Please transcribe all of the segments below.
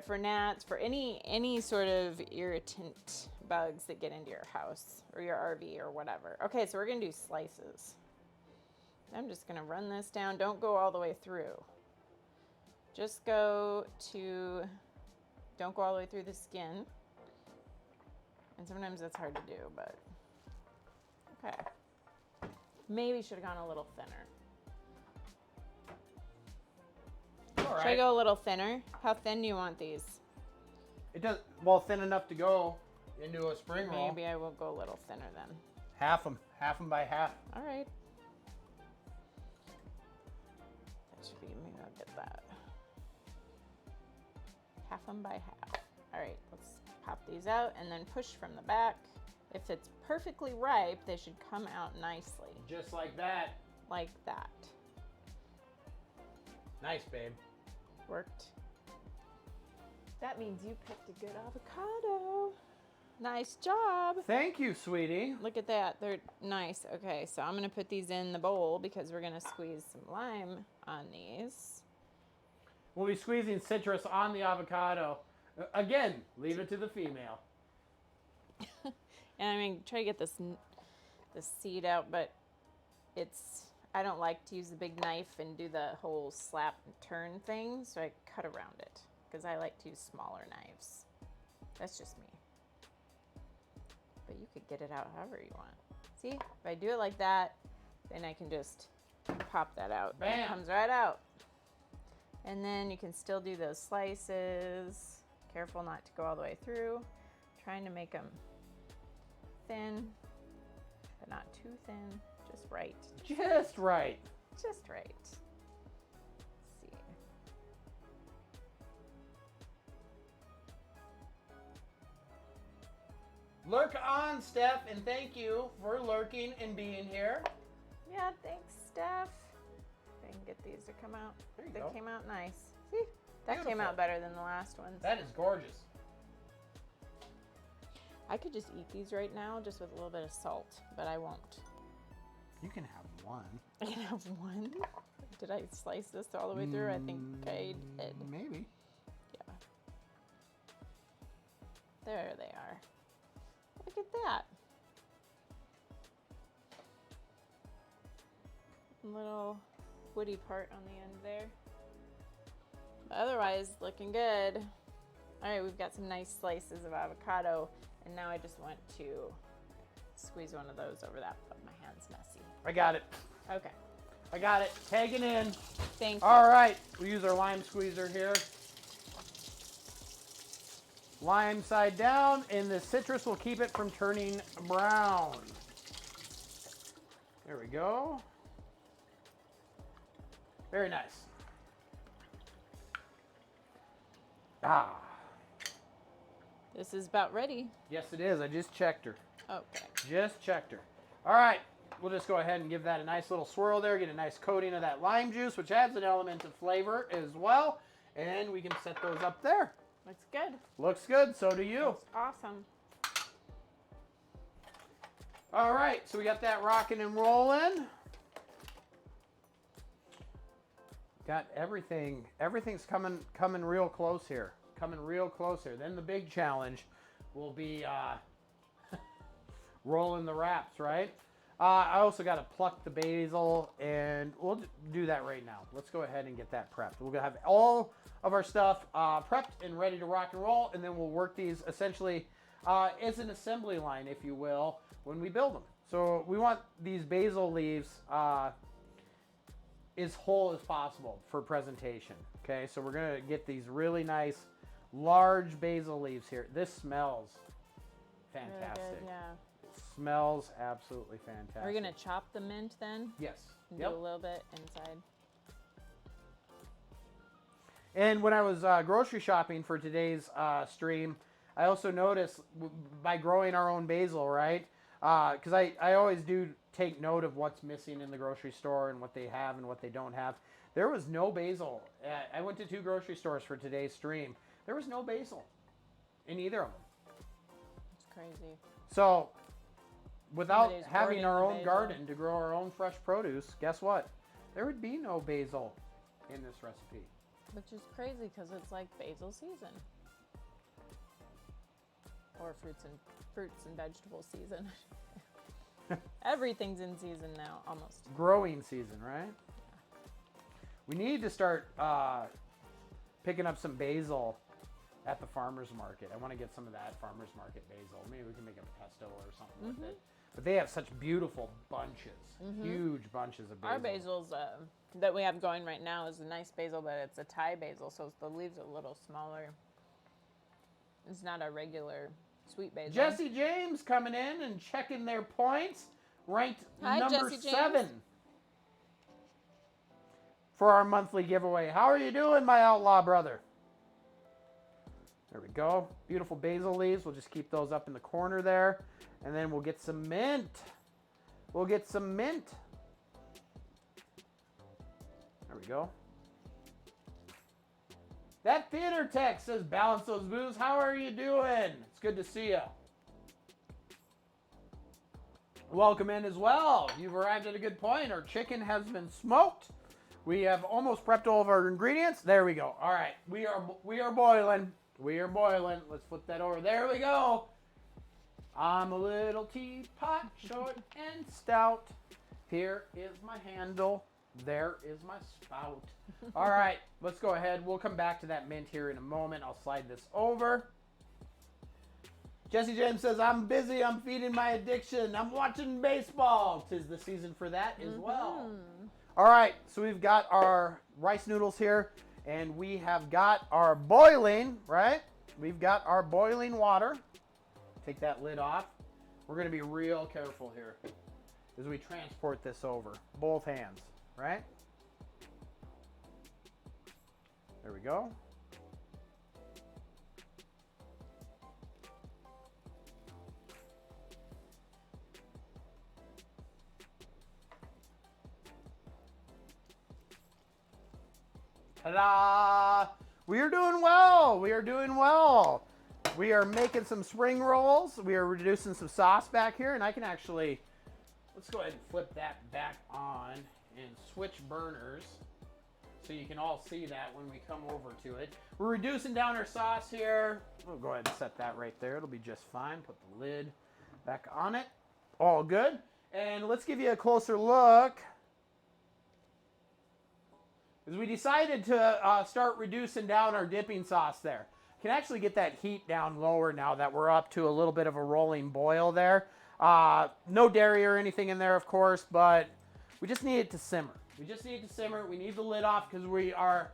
for gnats, for any sort of irritant bugs that get into your house or your RV or whatever. Okay, so we're gonna do slices. I'm just gonna run this down. Don't go all the way through. Just don't go all the way through the skin. And sometimes that's hard to do, but okay. Maybe should have gone a little thinner. All right. Should I go a little thinner? How thin do you want these? It does, well, thin enough to go into a spring roll. Maybe I will go a little thinner then. Half them by half. All right. That should be, maybe I'll get that. Half them by half. All right, let's pop these out and then push from the back. If it's perfectly ripe, they should come out nicely. Just like that. Like that. Nice, babe. Worked. That means you picked a good avocado. Nice job. Thank you, sweetie. Look at that. They're nice. Okay, so I'm going to put these in the bowl because we're going to squeeze some lime on these. We'll be squeezing citrus on the avocado. Again, leave it to the female. And I mean, try to get this seed out, but I don't like to use the big knife and do the whole slap and turn thing, so I cut around it because I like to use smaller knives. That's just me. But you could get it out however you want. See, if I do it like that, then I can just pop that out. Bam. It comes right out. And then you can still do those slices. Careful not to go all the way through. Trying to make them thin, but not too thin. Just right. Just right. Just right. Let's see. Lurk on, Steph, and thank you for lurking and being here. Yeah, thanks, Steph. If I can get these to come out. There you They go. came out nice. See? That came Beautiful. out better than the last ones. That is gorgeous. I could just eat these right now just with a little bit of salt, but I won't. You can have one. I can have one. Did I slice this all the way through? I think I did. Maybe. Yeah. There they are. Look at that. Little woody part on the end there. But otherwise, looking good. All right, we've got some nice slices of avocado, and now I just want to squeeze one of those over that, but my hand's messy. I got it. Okay, I got it. Tagging in. thank you. All right. We use our lime squeezer here. Lime side down, and the citrus will keep it from turning brown. There we go. Very nice. Ah. This is about ready. Yes, it is. I just checked her. Okay. Just checked her. All right. We'll just go ahead and give that a nice little swirl there. Get a nice coating of that lime juice, which adds an element of flavor as well. And we can set those up there. Looks good. Looks good. So do you. Looks awesome. All right. So we got that rocking and rolling. Got everything. Everything's coming real close here. Coming real close here. Then the big challenge will be rolling the wraps, right? I also got to pluck the basil, and we'll do that right now. Let's go ahead and get that prepped. We're going to have all of our stuff prepped and ready to rock and roll, and then we'll work these essentially as an assembly line, if you will, when we build them. So we want these basil leaves as whole as possible for presentation. Okay, so we're going to get these really nice, large basil leaves here. This smells fantastic. Really good, yeah. Smells absolutely fantastic. Are we gonna chop the mint then? Yes. And Yep. do a little bit inside. And when I was grocery shopping for today's stream, I also noticed by growing our own basil, right? Because I always do take note of what's missing in the grocery store and what they have and what they don't have. There was no basil. I went to 2 grocery stores for today's stream. There was no basil in either of them. It's crazy. So without Somebody's having hoarding our the own basil. garden to grow our own fresh produce, guess what? There would be no basil in this recipe. Which is crazy because it's like basil season. Or fruits and vegetable season. Everything's in season now, almost. Growing season, right? We need to start picking up some basil at the farmer's market. I want to get some of that farmer's market basil. Maybe we can make a pesto or something with it. But they have such beautiful bunches, huge bunches of basil. Our basil's that we have going right now is a nice basil, but it's a Thai basil, so the leaves are a little smaller. It's not a regular sweet basil. Jesse James coming in and checking their points, ranked Hi, number Jesse 7 James. for our monthly giveaway. How are you doing, my outlaw brother? There we go. Beautiful basil leaves. We'll just keep those up in the corner there. And then we'll get some mint. We'll get some mint. There we go. That theater tech says, balance those booze. How are you doing? It's good to see you. Welcome in as well. You've arrived at a good point. Our chicken has been smoked. We have almost prepped all of our ingredients. There we go. All right. We are boiling. We are boiling. Let's flip that over. There we go. I'm a little teapot, short and stout. Here is my handle. There is my spout. All right, let's go ahead. We'll come back to that mint here in a moment. I'll slide this over. Jesse James says, I'm busy. I'm feeding my addiction. I'm watching baseball. 'Tis the season for that as well. All right, so we've got our rice noodles here, and we have got our boiling, right? We've got our boiling water. Take that lid off. We're going to be real careful here as we transport this over. Both hands, right? There we go. Ta-da! We are doing well. We are doing well. We are making some spring rolls. We are reducing some sauce back here, and I can actually, let's go ahead and flip that back on and switch burners so you can all see that when we come over to it. We're reducing down our sauce here. We'll go ahead and set that right there. It'll be just fine. Put the lid back on it. All good. And let's give you a closer look. As we decided to start reducing down our dipping sauce there. Can actually get that heat down lower now that we're up to a little bit of a rolling boil there. No dairy or anything in there, of course, but we just need it to simmer. We just need it to simmer. We need the lid off because we are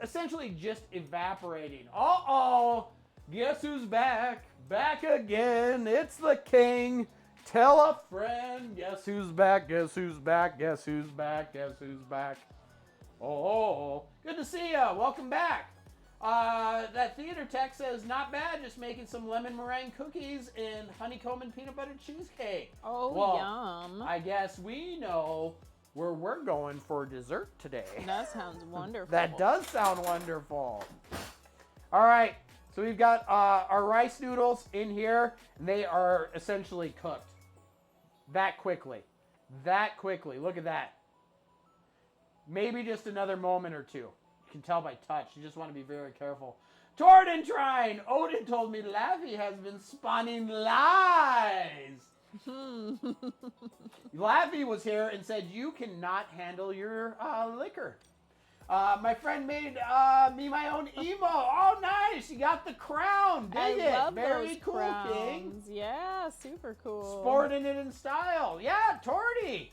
essentially just evaporating. Uh-oh, guess who's back? Back again. It's the king. Tell a friend. Guess who's back? Guess who's back? Guess who's back? Guess who's back? Oh, good to see ya. Welcome back. That theater tech says, not bad, just making some lemon meringue cookies and honeycomb and peanut butter cheesecake. Oh, well, yum. I guess we know where we're going for dessert today. That sounds wonderful. That does sound wonderful. All right, so we've got our rice noodles in here. And they are essentially cooked that quickly. That quickly. Look at that. Maybe just another moment or two. You can tell by touch. You just want to be very careful. Tordentrine! Odin told me Laffy has been spawning lies. Laffy was here and said you cannot handle your liquor. My friend made me my own emo. Oh, nice! You got the crown. Dig it. Love Very those cool, crowns. King. Yeah, super cool. Sporting it in style. Yeah, Torty.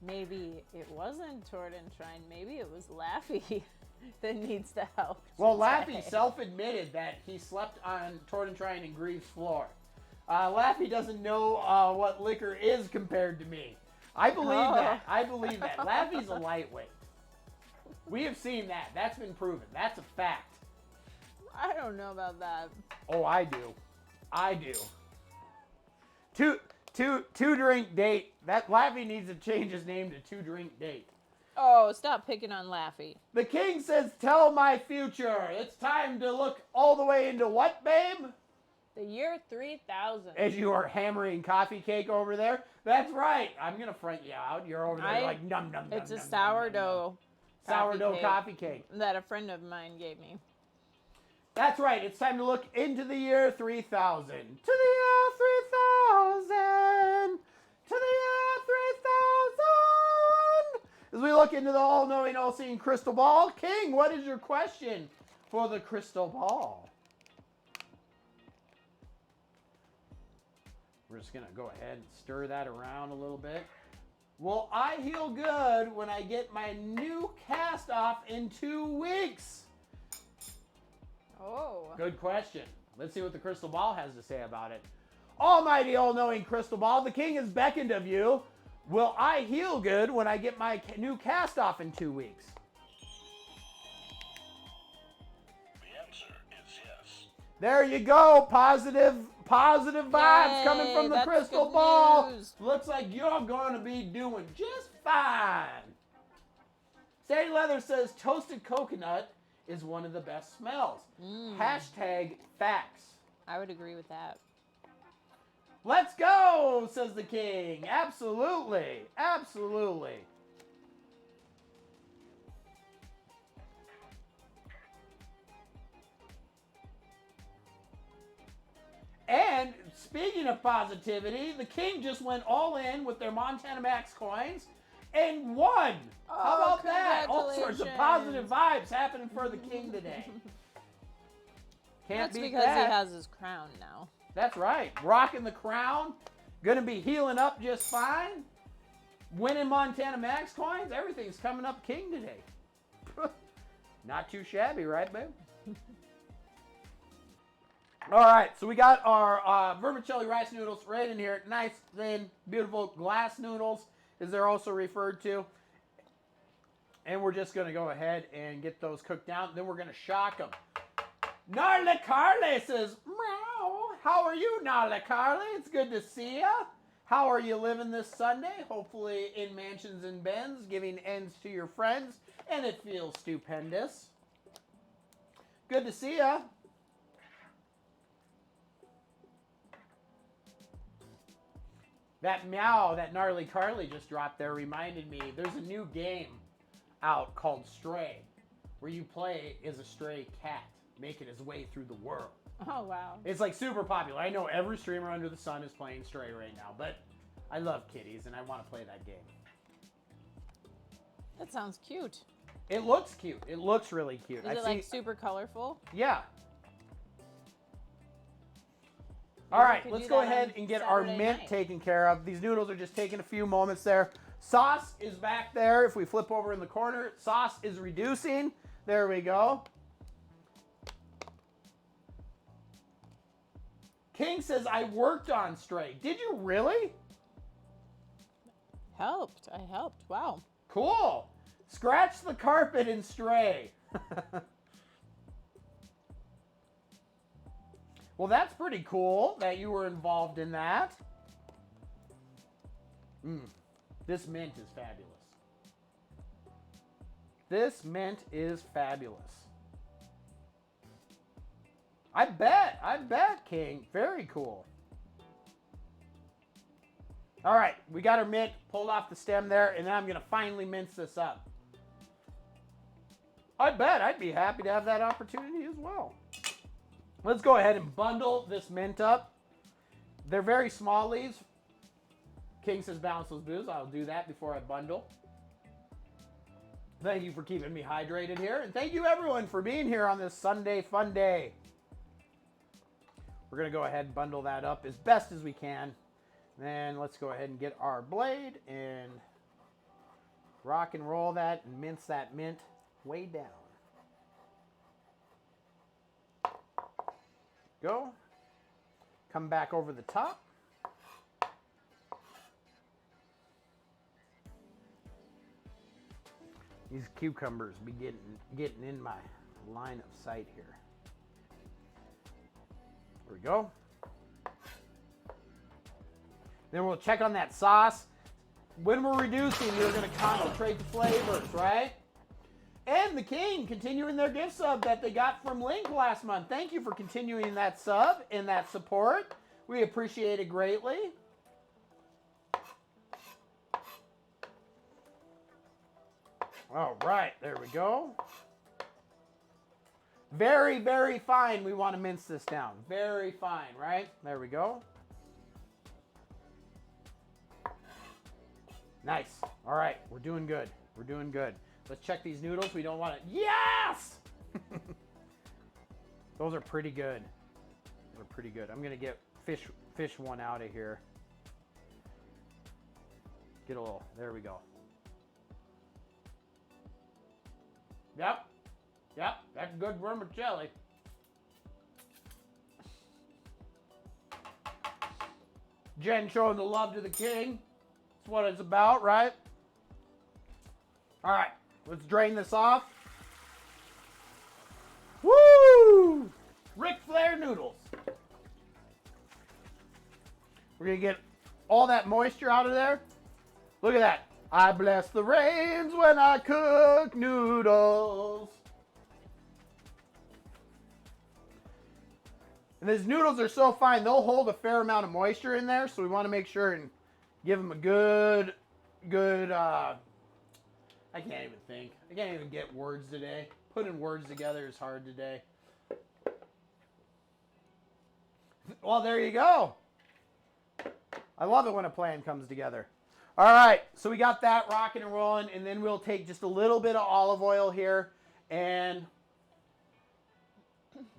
Maybe it wasn't Tordentrine. Maybe it was Laffy that needs the help. Well, today. Laffy self-admitted that he slept on Tordentrine and Greaves' floor. Laffy doesn't know what liquor is compared to me. I believe that. I believe that. Laffy's a lightweight. We have seen that. That's been proven. That's a fact. I don't know about that. Oh, I do. I do. Two drink date. That Laffy needs to change his name to 2 drink date. Oh, stop picking on Laffy. The king says, tell my future. It's time to look all the way into what, babe? The year 3000. As you are hammering coffee cake over there. That's right. I'm going to front you out. You're over there like num, num, num, It's a num, num, sourdough. num, num. sourdough coffee cake. that a friend of mine gave me. That's right. It's time to look into the year 3000. To the year 3000. To the year 3000. As we look into the all-knowing, all-seeing crystal ball, King, what is your question for the crystal ball? We're just going to go ahead and stir that around a little bit. Will I heal good when I get my new cast off in 2 weeks? Oh. Good question. Let's see what the crystal ball has to say about it. Almighty, all-knowing crystal ball, the King has beckoned of you. Will I heal good when I get my new cast off in 2 weeks? The answer is yes. There you go. Positive vibes Yay, coming from the that's crystal good ball. news. Looks like you're going to be doing just fine. Sadie Leather says toasted coconut is one of the best smells. Hashtag facts. I would agree with that. Let's go, says the King. Absolutely. Absolutely. And speaking of positivity, the King just went all in with their Montana Max coins and won. How Oh, about that? All sorts of positive vibes happening for the King today. Can't That's beat because that. he has his crown now. That's right. Rocking the crown. Gonna be healing up just fine. Winning Montana Max coins. Everything's coming up King today. Not too shabby, right, babe? All right, so we got our vermicelli rice noodles right in here. Nice, thin, beautiful glass noodles, as they're also referred to. And we're just going to go ahead and get those cooked down. Then we're going to shock them. Gnarly Carly says, meow. How are you, Gnarly Carly? It's good to see ya. How are you living this Sunday? Hopefully in mansions and bends, giving ends to your friends. And it feels stupendous. Good to see ya. That meow that Gnarly Carly just dropped there reminded me there's a new game out called Stray, where you play as a stray cat making his way through the world. Oh, wow. It's like super popular. I know every streamer under the sun is playing Stray right now, but I love kitties and I want to play that game. That sounds cute. It looks cute. It looks really cute. Is it like super colorful? Yeah. Maybe All we right, could let's do go that ahead on and get our Saturday mint night. taken care of. These noodles are just taking a few moments there. Sauce is back there. If we flip over in the corner, sauce is reducing. There we go. King says, I worked on Stray. Did you really? Helped. I helped. Wow. Cool. Scratch the carpet and Stray. Well, that's pretty cool that you were involved in that. This mint is fabulous. This mint is fabulous. I bet, King. Very cool. All right, we got our mint pulled off the stem there, and then I'm going to finally mince this up. I bet I'd be happy to have that opportunity as well. Let's go ahead and bundle this mint up. They're very small leaves. King says balance those booze. I'll do that before I bundle. Thank you for keeping me hydrated here. And thank you everyone for being here on this Sunday fun day. We're going to go ahead and bundle that up as best as we can. Then let's go ahead and get our blade and rock and roll that and mince that mint way down. Go. Come back over the top. These cucumbers be getting in my line of sight here. There we go. Then we'll check on that sauce. When we're reducing, we're going to concentrate the flavors, right? And the King continuing their gift sub that they got from Link last month. Thank you for continuing that sub and that support. We appreciate it greatly. All right, there we go. Very, very fine. We want to mince this down. Very fine, right? There we go. Nice. All right, we're doing good. We're doing good. Let's check these noodles. We don't want to. Yes! Those are pretty good. Those are pretty good. I'm gonna get fish one out of here. Get a little. There we go. Yep. Yep. That's good vermicelli. Jen showing the love to the king. That's what it's about, right? All right. Let's drain this off. Woo! Ric Flair noodles. We're going to get all that moisture out of there. Look at that. I bless the rains when I cook noodles. And these noodles are so fine, they'll hold a fair amount of moisture in there, so we want to make sure and give them a good, I can't even think. I can't even get words today. Putting words together is hard today. Well, there you go. I love it when a plan comes together. All right, so we got that rocking and rolling, and then we'll take just a little bit of olive oil here and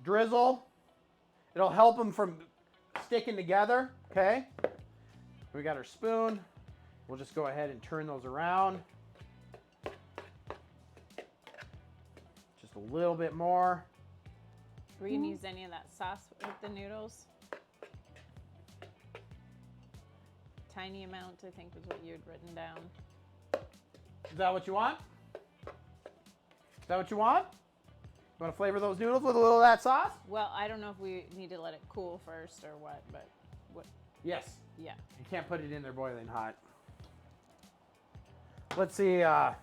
drizzle. It'll help them from sticking together, okay? We got our spoon. We'll just go ahead and turn those around. Just a little bit more. Are we gonna use any of that sauce with the noodles? Tiny amount, I think, was what you had written down. Is that what you want? Is that what you want? You want to flavor those noodles with a little of that sauce? Well, I don't know if we need to let it cool first or what, but what? Yes. Yeah. You can't put it in there boiling hot. Let's see. Let's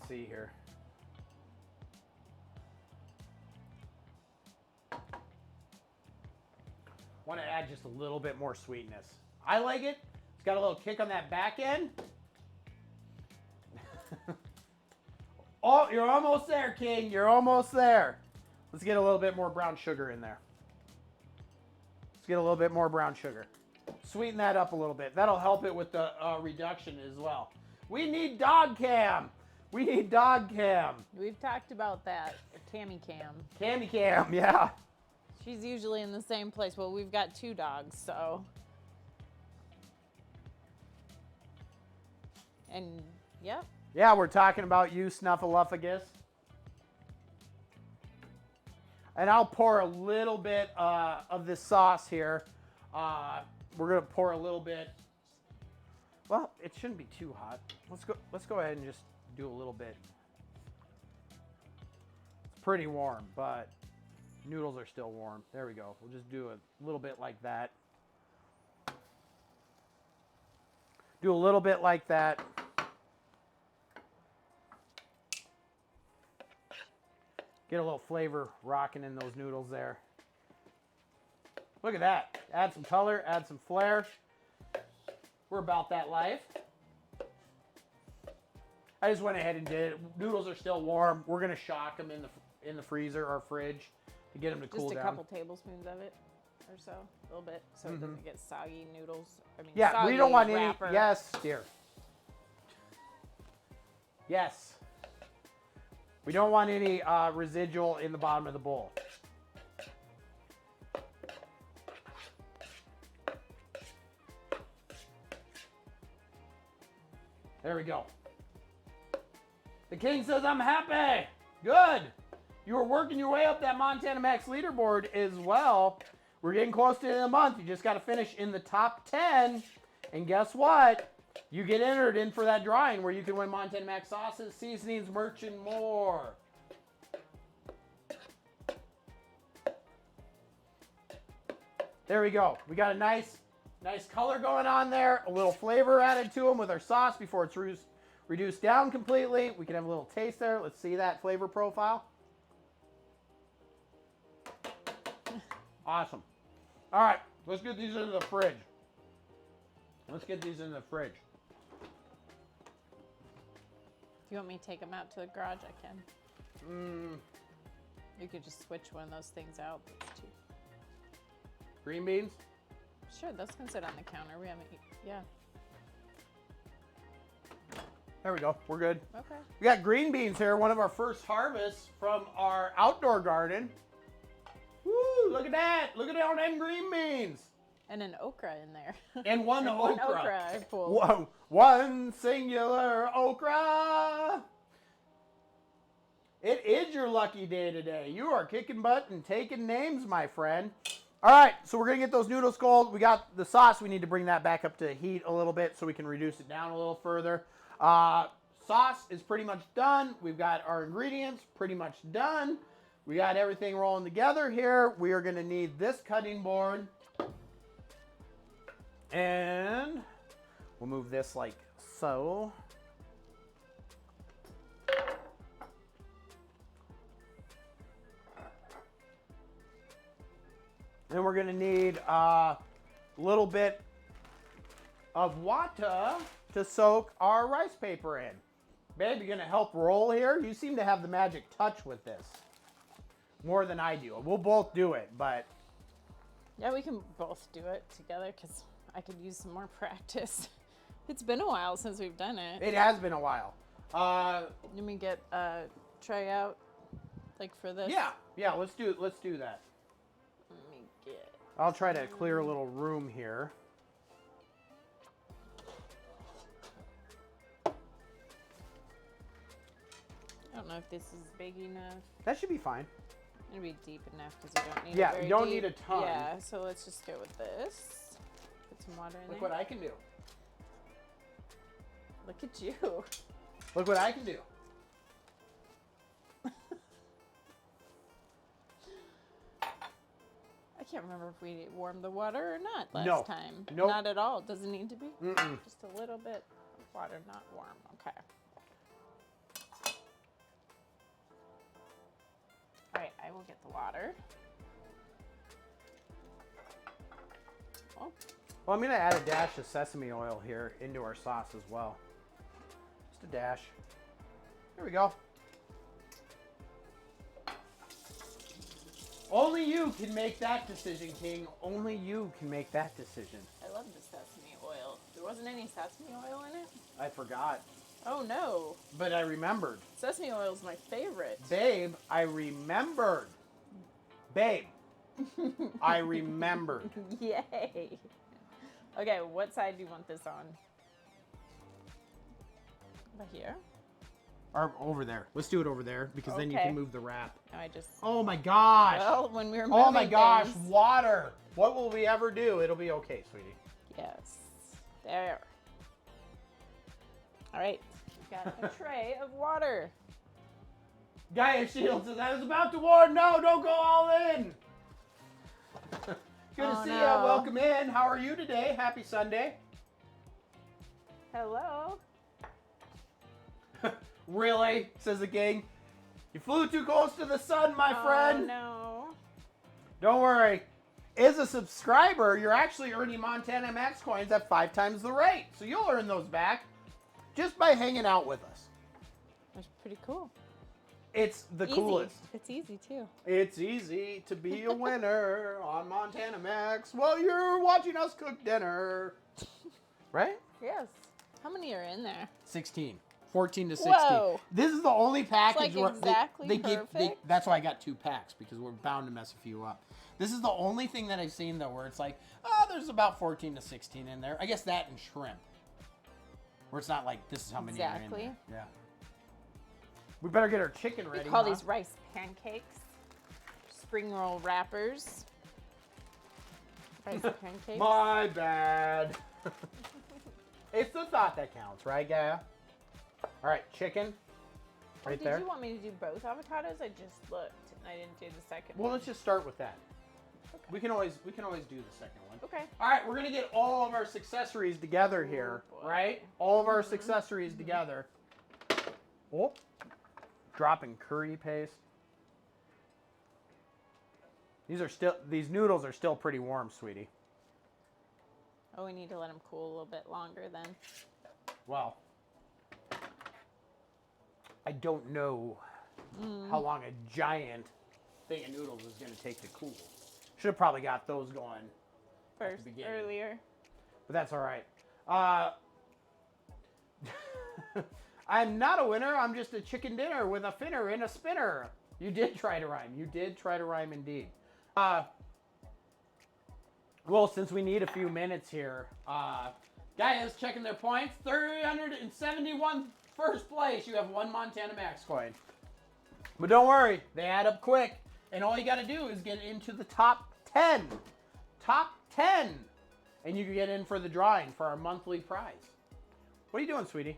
see here. Want to add just a little bit more sweetness. I like it. It's got a little kick on that back end. Oh, you're almost there, King. You're almost there. Let's get a little bit more brown sugar in there. Let's get a little bit more brown sugar. Sweeten that up a little bit. That'll help it with the reduction as well. We need dog cam. We need dog cam. We've talked about that. Cammy Cam. Cammy cam, yeah. She's usually in the same place. Well, we've got 2 dogs, so. And, yep. Yeah, we're talking about you, Snuffleupagus. And I'll pour a little bit of this sauce here. We're gonna pour a little bit. Well, it shouldn't be too hot. Let's go ahead and just do a little bit. It's pretty warm, but noodles are still warm. There we go. We'll just do a little bit like that. Do a little bit like that. Get a little flavor rocking in those noodles there. Look at that. Add some color, add some flair. We're about that life. I just went ahead and did it. Noodles are still warm. We're going to shock them in the freezer or fridge to get them to cool Just a down. couple tablespoons of it or so. A little bit. So it doesn't get soggy noodles. I mean, Yeah, soggy we don't want wrapper. any. Yes, dear. Yes. We don't want any residual in the bottom of the bowl. There we go. The king says, I'm happy. Good. You were working your way up that Montana Max leaderboard as well. We're getting close to the end of the month. You just got to finish in the top 10. And guess what? You get entered in for that drawing where you can win Montana Max sauces, seasonings, merch, and more. There we go. We got a nice color going on there. A little flavor added to them with our sauce before it's reduced down completely. We can have a little taste there. Let's see that flavor profile. Awesome. All right, let's get these into the fridge. Let's get these in the fridge. you want me to take them out to the garage, I can. Mm, You could just switch one of those things out. That's too. green beans? Sure, those can sit on the counter. We haven't. Yeah. There we go. We're good. Okay. We got green beans here, one of our first harvests from our outdoor garden. Woo, look at that. Look at all them green beans. And an okra in there. And one And okra. one okra I pulled. Whoa, one singular okra. It is your lucky day today. You are kicking butt and taking names, my friend. All right, so we're going to get those noodles cold. We got the sauce. We need to bring that back up to heat a little bit so we can reduce it down a little further. Sauce is pretty much done. We've got our ingredients pretty much done. We got everything rolling together here. We are going to need this cutting board. And we'll move this like so. Then we're going to need a little bit of water to soak our rice paper in. Babe, you going to help roll here? You seem to have the magic touch with this. More than I do. We'll both do it, but... Yeah, we can both do it together because I could use some more practice. It's been a while since we've done it. It has been a while. Let me get a tray out, like for this. Yeah, let's do that. Let me get. I'll try to clear a little room here. I don't know if this is big enough. That should be fine. It'll be deep enough because you don't need. Yeah, it very you don't deep. need a ton. Yeah, so let's just go with this. Put some water in Look there. what I can do. Look at you. Look what I can do. I can't remember if we warmed the water or not last No. time. Nope. Not at all. Doesn't need to be. Mm-mm. Just a little bit of water, not warm. Okay. All right, I will get the water. Oh, Well, I'm going to add a dash of sesame oil here into our sauce as well. Just a dash. There we go. Only you can make that decision, King. Only you can make that decision. I love the sesame oil. There wasn't any sesame oil in it? I forgot, Oh no. but I remembered. Sesame oil is my favorite. Babe, I remembered. Babe, I remembered. Yay. Okay, what side do you want this on? Over here? Or over there. Let's do it over there because then you Okay. can move the wrap. No, I just. Oh my gosh. Well, when we were moving Oh my gosh, things- water. What will we ever do? It'll be okay, sweetie. Yes. There. All right. We've got a tray of water. Gaia Shield says, I was about to warn. No, don't go all in. Good to Oh, see no. you. Welcome in. How are you today? Happy Sunday. Hello. Really? Says the king. You flew too close to the sun, my Oh, friend. no. Don't worry. As a subscriber, you're actually earning Montana Max coins at 5 times the rate. So you'll earn those back just by hanging out with us. That's pretty cool. It's the Easy. coolest. It's easy too. It's easy to be a winner on Montana Max while you're watching us cook dinner. Right? Yes. How many are in there? 16. 14 to 16. Whoa. This is the only package like where exactly give. perfect. That's why I got 2 packs because we're bound to mess a few up. This is the only thing that I've seen though where it's like, oh, there's about 14 to 16 in there. I guess that and shrimp. Where it's not like this is how many are in Exactly. there. Yeah. We better get our chicken We ready. call huh? these rice pancakes. Spring roll wrappers. Rice pancakes. My bad. It's the thought that counts, right, Gaia? All right, chicken. Right Did there. you want me to do both avocados? I just looked and I didn't do the second Well, one. let's just start with that. Okay. We can always do the second one. Okay. All right, we're gonna get all of our accessories together here, Oh, boy. right? All of our accessories together. Oh, dropping curry paste. These noodles are still pretty warm, sweetie. Oh, we need to let them cool a little bit longer then. Well, I don't know how long a giant thing of noodles is going to take to cool. Should have probably got those going First, beginning. earlier. but that's all right. I'm not a winner. I'm just a chicken dinner with a finner and a spinner. You did try to rhyme. You did try to rhyme indeed. Well, since we need a few minutes here, guys checking their points. 371 first place. You have one Montana Max coin. But don't worry, they add up quick. And all you got to do is get into the top 10. Top 10. And you can get in for the drawing for our monthly prize. What are you doing, sweetie?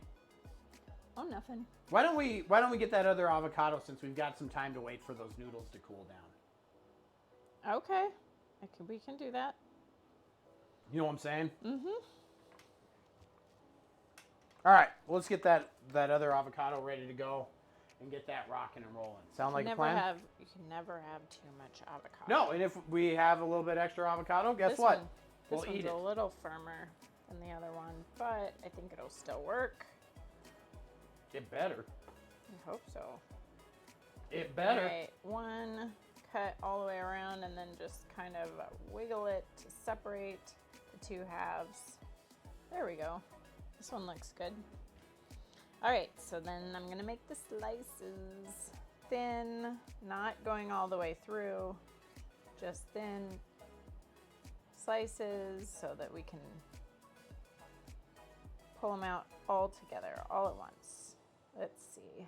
Oh, nothing. Why don't we get that other avocado since we've got some time to wait for those noodles to cool down? Okay. We can do that. You know what I'm saying? Mm-hmm. All right, well, let's get that other avocado ready to go and get that rocking and rolling. Sound like a plan? You can never have too much avocado. No, and if we have a little bit extra avocado, guess This what? one- We'll This eat one's it. a little firmer than the other one, but I think it'll still work. It better. I hope so. It better. Alright, one cut all the way around and then just kind of wiggle it to separate the two halves. There we go. This one looks good. Alright, so then I'm gonna make the slices thin, not going all the way through, just thin slices so that we can pull them out all together, all at once. Let's see.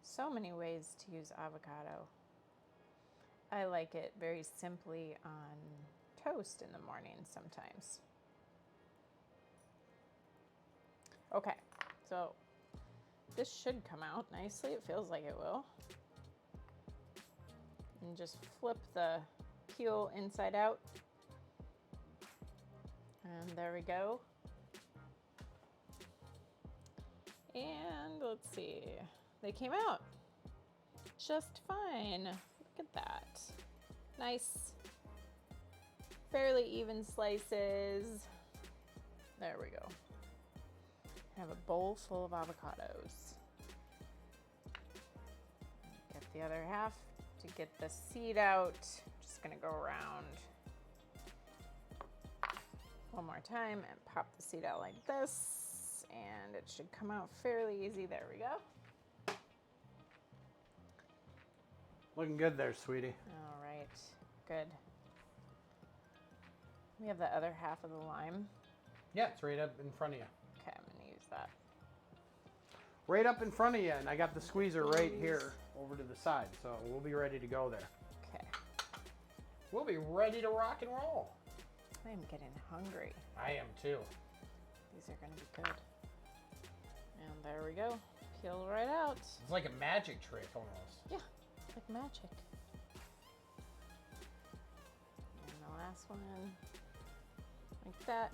So many ways to use avocado. I like it very simply on toast in the morning sometimes. Okay, so this should come out nicely. It feels like it will. And just flip the peel inside out. And there we go. And let's see. They came out just fine. Look at that. Nice, fairly even slices. There we go. I have a bowl full of avocados. Get the other half to get the seed out. Just gonna go around one more time and pop the seed out like this. And it should come out fairly easy. There we go. Looking good there, sweetie. All right, good. We have the other half of the lime. Yeah, it's right up in front of you. Okay, I'm gonna use that. Right up in front of you, and I got the squeezer right here over to the side, so we'll be ready to go there. Okay, We'll be ready to rock and roll. I am getting hungry. I am too. These are gonna be good. And there we go. Peel right out. It's like a magic trick almost. Yeah, like magic. And the last one, like that.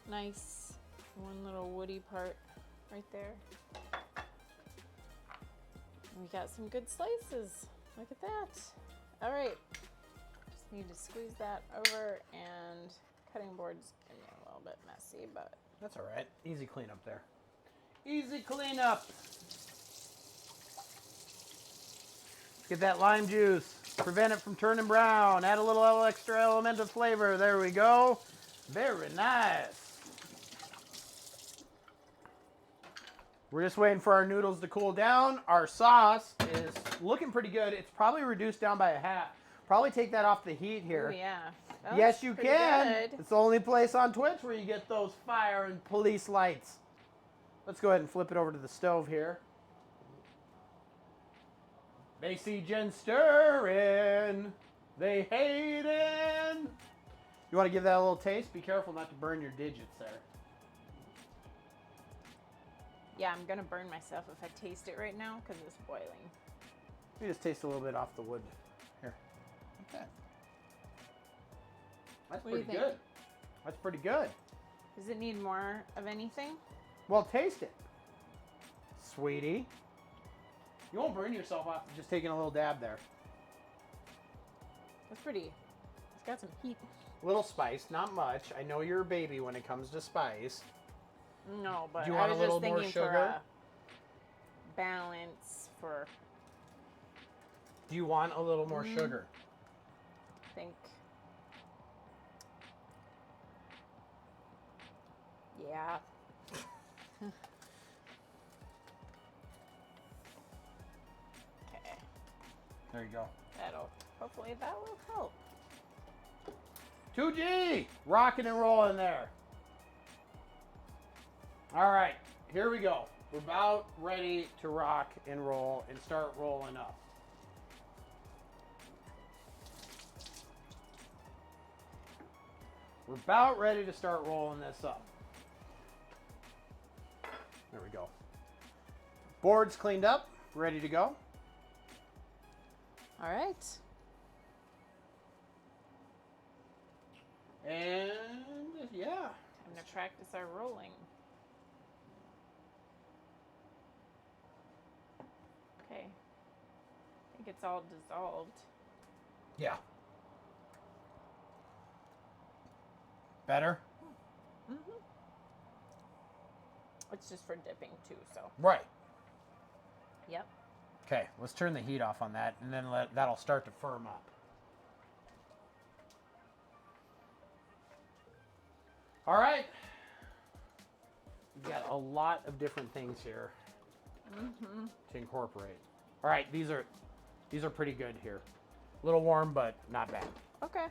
Nice, one little woody part right there. And we got some good slices. Look at that. All right, just need to squeeze that over, and cutting board's getting a little bit messy, but That's all right. Easy cleanup there. Easy cleanup. Get that lime juice. Prevent it from turning brown. Add a little extra element of flavor. There we go. Very nice. We're just waiting for our noodles to cool down. Our sauce is looking pretty good. It's probably reduced down by a half. Probably take that off the heat here. ooh, yeah. That Yes, looks you pretty can. good. It's the only place on Twitch where you get those fire and police lights. Let's go ahead and flip it over to the stove here. They see Jen stirring. They hating. You want to give that a little taste? Be careful not to burn your digits there. Yeah, I'm gonna burn myself if I taste it right now because it's boiling. You just taste a little bit off the wood. Here. Okay. That's What do you pretty think? good. That's pretty good. Does it need more of anything? Well, taste it, sweetie. You won't burn yourself off just taking a little dab there. It's pretty. It's got some heat. Little spice, not much. I know you're a baby when it comes to spice. No, but Do you I want a was little just more thinking for sugar? a balance for, Do you want a little more sugar? I think. Yeah. Okay. There you go. Hopefully that will help. 2G! Rocking and rolling there. All right, here we go. We're about ready to rock and roll and start rolling up. We're about ready to start rolling this up. There we go. Board's cleaned up, ready to go. All right. And yeah, Time to practice our rolling. Okay. I think it's all dissolved. yeah. Better? It's just for dipping too, so. Right. Yep. Okay, let's turn the heat off on that, and then that'll start to firm up. All right. We've got a lot of different things here to incorporate. All right, these are pretty good here. A little warm, but not bad. Okay.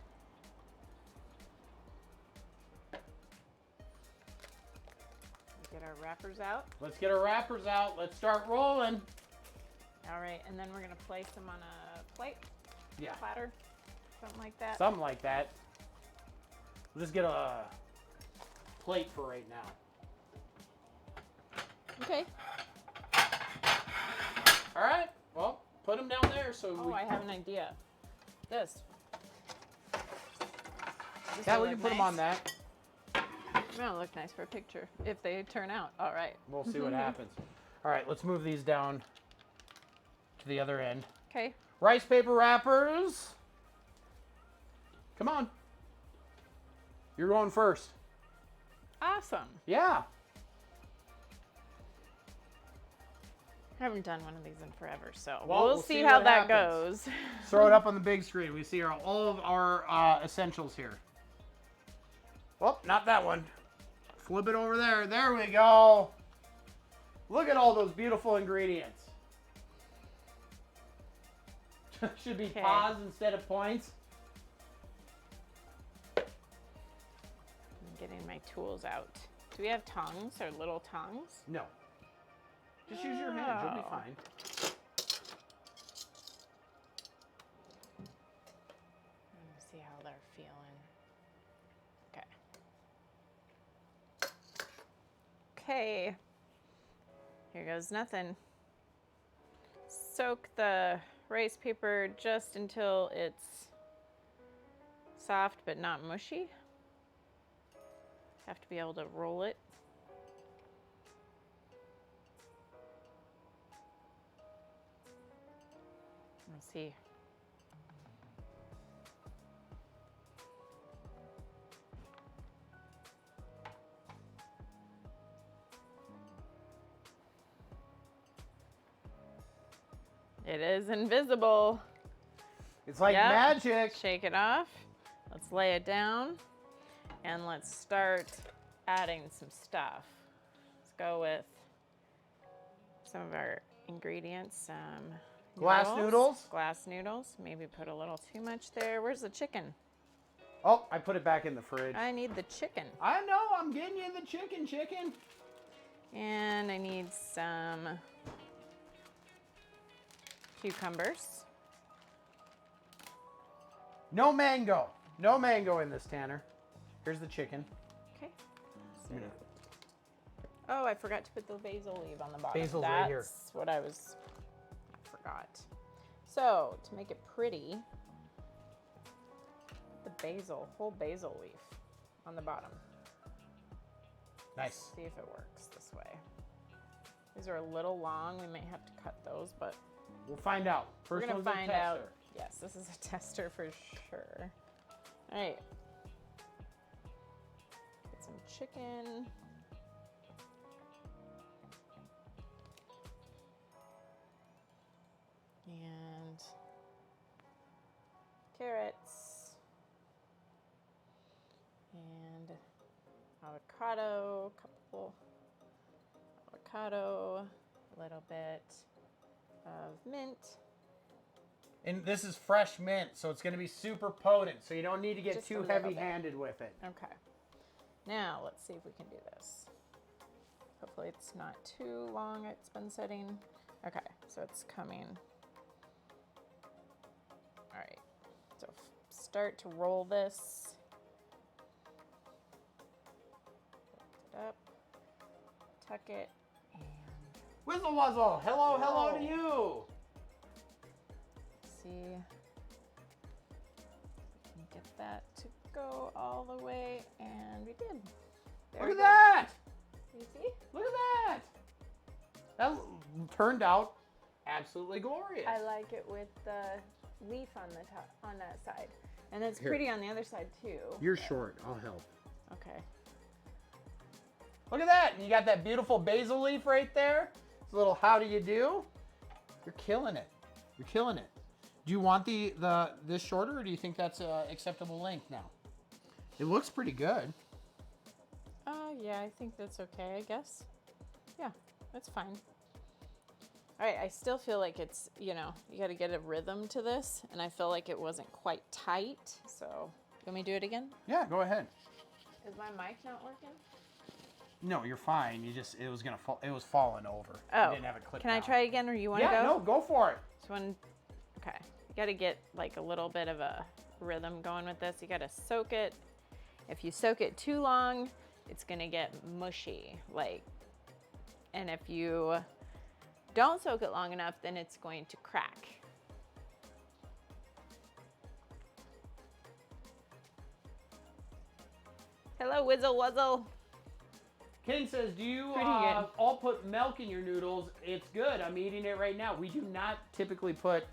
Get our wrappers out. Let's get our wrappers out. Let's start rolling. All right, and then we're gonna place them on a plate, Yeah, platter, something like that. something like that. We'll just get a plate for right now. Okay. All right. Well, put them down there so Oh, we. I have an idea. This. Yeah, we can put them on that. That'll look nice for a picture if they turn out. All right. We'll see what happens. All right, let's move these down to the other end. Okay. Rice paper wrappers. Come on. You're going first. Awesome. Yeah. I haven't done one of these in forever, so Well, we'll we'll see see how what that happens. goes. Throw it up on the big screen. We see all of our essentials here. Oh, not that one. Flip it over there. There we go. Look at all those beautiful ingredients. Should be Okay. pause instead of points. I'm getting my tools out. Do we have tongs or little tongs? No. Just use your hands. You'll be Oh. fine. Let me see how they're feeling. Okay. Okay. Here goes nothing. Soak the rice paper just until it's soft but not mushy. Have to be able to roll it. Let's see. It is invisible. It's like Yep. magic. Shake it off. Let's lay it down and let's start adding some stuff. Let's go with some of our ingredients. Glass noodles? Glass noodles. Maybe put a little too much there. Where's the chicken? Oh, I put it back in the fridge. I need the chicken. I know. I'm getting you the chicken. And I need some cucumbers. No mango. No mango in this, Tanner. Here's the chicken. Okay. Oh, I forgot to put the basil leaf on the bottom. Basil's That's right here. what I forgot. So, to make it pretty, the basil, whole basil leaf on the bottom. Nice. See if it works this way. These are a little long. We might have to cut those, but We'll find out. we're First gonna one's a find out. tester. Yes, this is a tester for sure. All right. Get some chicken. And carrots. And avocado, couple avocado, a little bit of mint. And this is fresh mint, so it's going to be super potent. So you don't need to get Just a too little bit. heavy-handed with it. Okay. Now let's see if we can do this. Hopefully it's not too long. It's been sitting. Okay, so it's coming. All right. So start to roll this. Lift it up. Tuck it. And Whizzle Wuzzle, hello, hello to Hello. you. see. We can get that to go all the way, and we did. There Look we at that. go. You see? Look at that. That turned out absolutely glorious. I like it with the leaf on the top, on that side, and it's Here. pretty on the other side too. You're short. I'll help. Okay. Look at that. And you got that beautiful basil leaf right there. It's a little how do you do. You're killing it. You're killing it. Do you want this shorter, or do you think that's an acceptable length now? It looks pretty good. Yeah, I think that's okay, I guess. Yeah, that's fine. All right, I still feel like it's, you got to get a rhythm to this, and I feel like it wasn't quite tight. So, you want me to do it again? Yeah, go ahead. Is my mic not working? No, you're fine. It was gonna fall. It was falling over. Oh, You didn't have it clipped can I down. try it again, or you want to Yeah, go? no, go for it. Okay, you got to get like a little bit of a rhythm going with this. You got to soak it. If you soak it too long, it's gonna get mushy, and if you don't soak it long enough, then it's going to crack. Hello, Whizzle Wuzzle. King says, do you Pretty good. all put milk in your noodles? It's good. I'm eating it right now. We do not typically put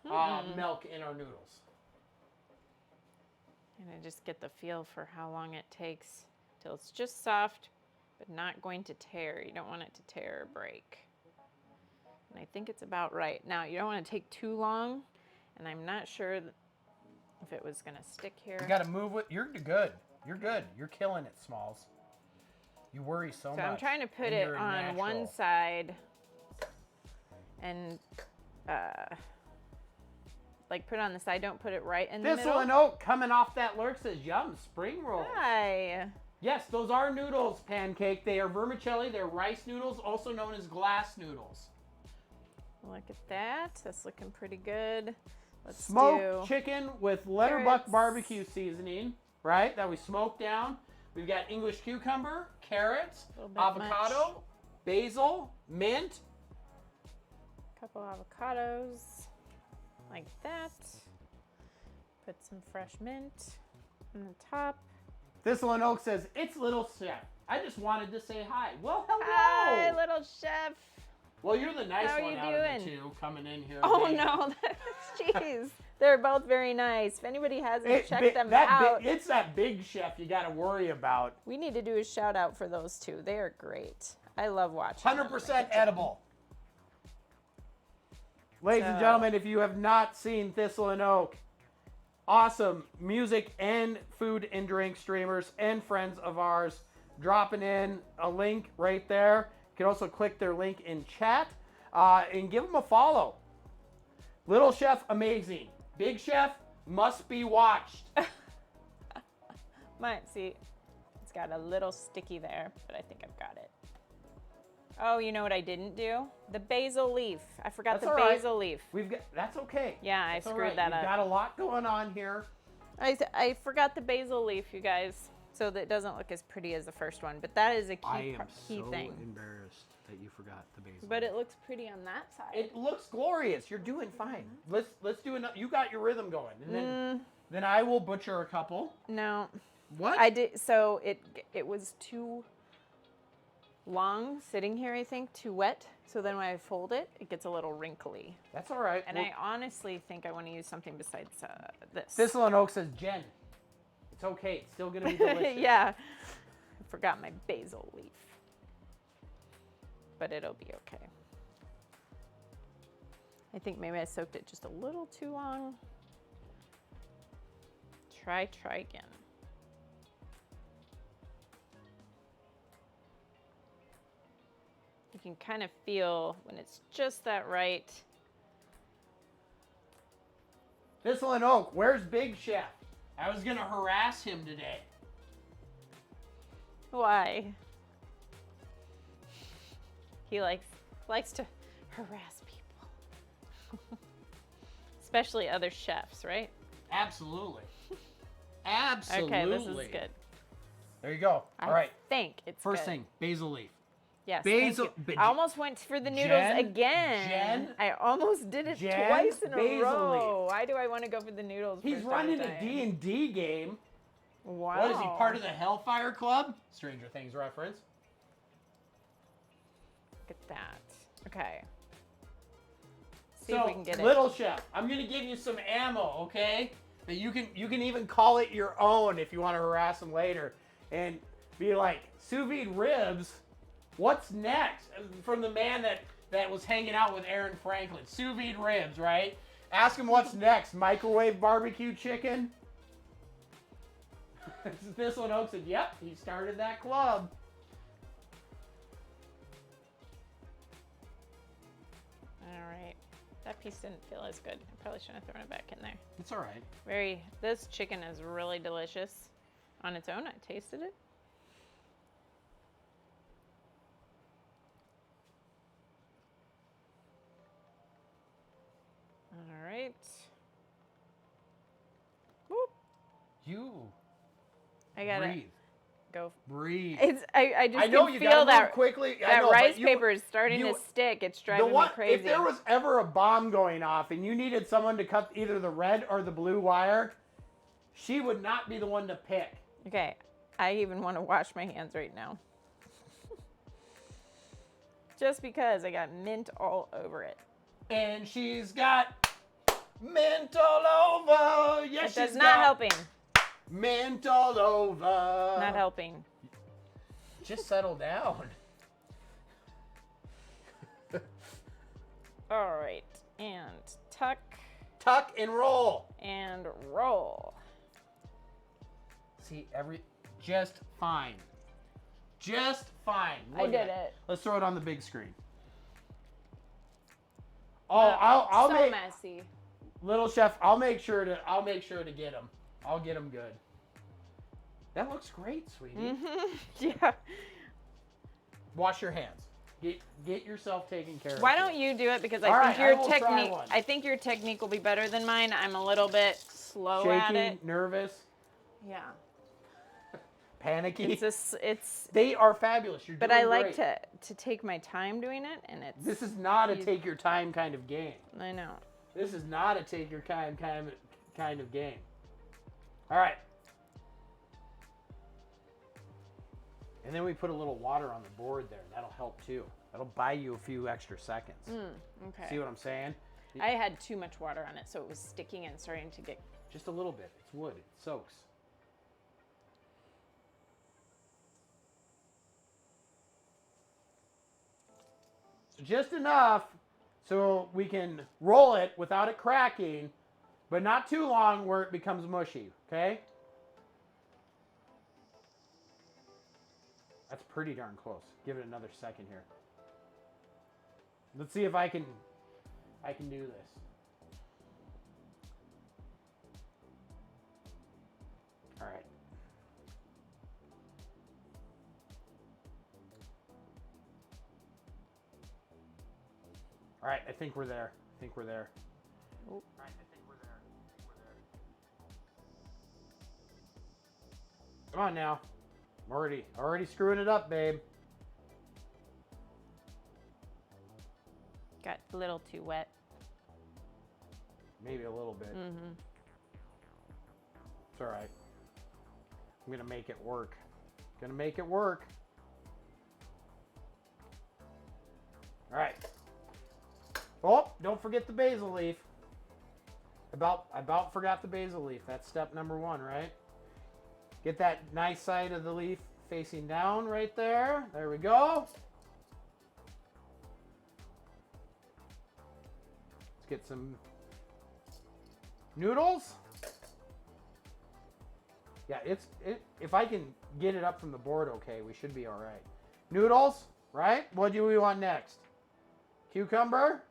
milk in our noodles. And I just get the feel for how long it takes till it's just soft, but not going to tear. You don't want it to tear or break. And I think it's about right. Now, you don't want to take too long, and I'm not sure if it was going to stick here. You got to move with. You're good. You're good. You're killing it, Smalls. You worry so much. So I'm trying to put and it you're on one natural. side and put it on the side. Don't put it right in the Thistle middle. and Oak coming off that lurk says, yum, spring roll. Hi. Yes, those are noodles, Pancake. They are vermicelli. They're rice noodles, also known as glass noodles. Look at that. That's looking pretty good. Let's Smoked do chicken with Letterbuck carrots. barbecue seasoning, right? That we smoked down. We've got English cucumber, carrots, A little bit avocado, basil, mint. a couple avocados like that. Put some fresh mint on the top. Thistle and Oak says, it's Little Chef. I just wanted to say hi. Well, hello. Hi, little chef. Well, you're the nice How are one you out of the doing? two coming in here. Oh being- no, jeez. They're both very nice. If anybody hasn't It- checked them that out, it's that big chef you got to worry about. we need to do a shout out for those two. They are great. I love watching. them in the 100% kitchen. edible. Ladies and So- gentlemen, if you have not seen Thistle and Oak, awesome music and food and drink streamers and friends of ours, dropping in a link right there. You can also click their link in chat and give them a follow. Little Chef, amazing. Big Chef, must be watched. Might see, it's got a little sticky there, but I think I've got it. Oh, you know what I didn't do? The basil leaf. I forgot That's the all right. basil leaf. That's okay. Yeah, I That's all screwed right. that We've up. got a lot going on here. I forgot the basil leaf, you guys, so that it doesn't look as pretty as the first one. But that is a key thing. embarrassed that you forgot the basil. But it looks pretty on that side. It looks glorious. You're doing fine. Let's do another. You got your rhythm going, and then I will butcher a couple. No, What? I did. So it was too long sitting here, I think, too wet. So then when I fold it, it gets a little wrinkly. That's all right. And I honestly think I want to use something besides this. Thistle and Oak says, Jen, it's okay. It's still going to be delicious. Yeah. I forgot my basil leaf. But it'll be okay. I think maybe I soaked it just a little too long. Try again. You can kind of feel when it's just that right. Thistle and Oak, where's Big Chef? I was going to harass him today. Why? He likes to harass people. Especially other chefs, right? Absolutely. Absolutely. Okay, this is good. There you go. All right. I think it's First good. thing, basil leaf. Yes. Basil- Thank ba- you. I almost went for the noodles Jen? again. Jen? I almost did it Jen? twice in a Basil row. leaf. Why do I want to go for the noodles? He's first running every a time? D&D game. Wow. What is he, part of the Hellfire Club? Stranger Things reference. Look at that. Okay. See if So, we can get Little Chef, I'm gonna give you some ammo, okay? That you can even call it your own if you want to harass him later, and be like, sous vide ribs. What's next? From the man that was hanging out with Aaron Franklin, sous vide ribs, right? Ask him what's next. Microwave barbecue chicken. Thistle and Oak said, "Yep, he started that club." All right. That piece didn't feel as good. I probably shouldn't have thrown it back in there. It's all right. This chicken is really delicious on its own. I tasted it. All right. Whoop. You I gotta breathe. go. Breathe. I just I know can you feel gotta move that quickly. I that know, but rice you- paper is starting you- to stick. It's The driving one, me crazy. if there was ever a bomb going off and you needed someone to cut either the red or the blue wire, she would not be the one to pick. Okay, I even want to wash my hands right now. Just because I got mint all over it. And she's got mint all over. Yes, That's she's not got helping. mint all over. Not helping. Just settle down. All right, and tuck Tuck and roll. and roll. See, just fine. Just fine. I Look did at it. Let's throw it on the big screen. Oh, Wow, I'll so make messy. Little Chef. I'll make sure to get them. I'll get them good. That looks great, sweetie. Yeah. Wash your hands. Get yourself taken care of. Why don't you do it? Because All I right, think I your will try technique. one. I think your technique will be better than mine. I'm a little bit slow at Shaky, it. nervous, Yeah. panicky. It's. They are fabulous. You're But doing I like great. to take my time doing it, and it's. This is not a take your time kind of game. I know. This is not a take your time kind of game. All right. And then we put a little water on the board there. That'll help too. That'll buy you a few extra seconds. Okay. See what I'm saying? I had too much water on it, so it was sticking and starting to get. Just a little bit. It's wood. It soaks. So just enough so we can roll it without it cracking, but not too long where it becomes mushy, okay? That's pretty darn close. Give it another second here. Let's see if I can do this. All right. All right, I think we're there. I think we're there. Oh. All right, I think we're there. Come on now. I'm already screwing it up, babe. Got a little too wet. Maybe a little bit. Mm-hmm. It's all right. I'm gonna make it work. Gonna make it work. All right. Oh, don't forget the basil leaf. I about forgot the basil leaf. That's step number 1, right? Get that nice side of the leaf facing down right there. There we go. Let's get some noodles. Yeah, if I can get it up from the board okay, we should be all right. Noodles, right? What do we want next? Cucumber.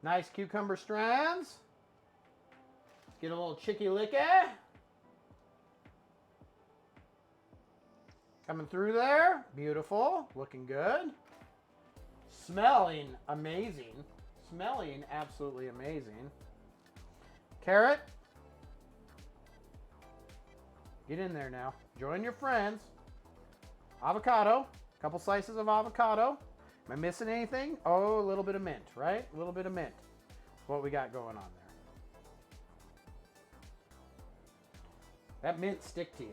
Nice cucumber strands. Get a little chicky licky. Coming through there. Beautiful. Looking good. Smelling amazing. Smelling absolutely amazing. Carrot. Get in there now. Join your friends. Avocado. A couple slices of avocado. Am I missing anything? Oh, a little bit of mint, right? A little bit of mint. That's what we got going on there. That mint stick to you.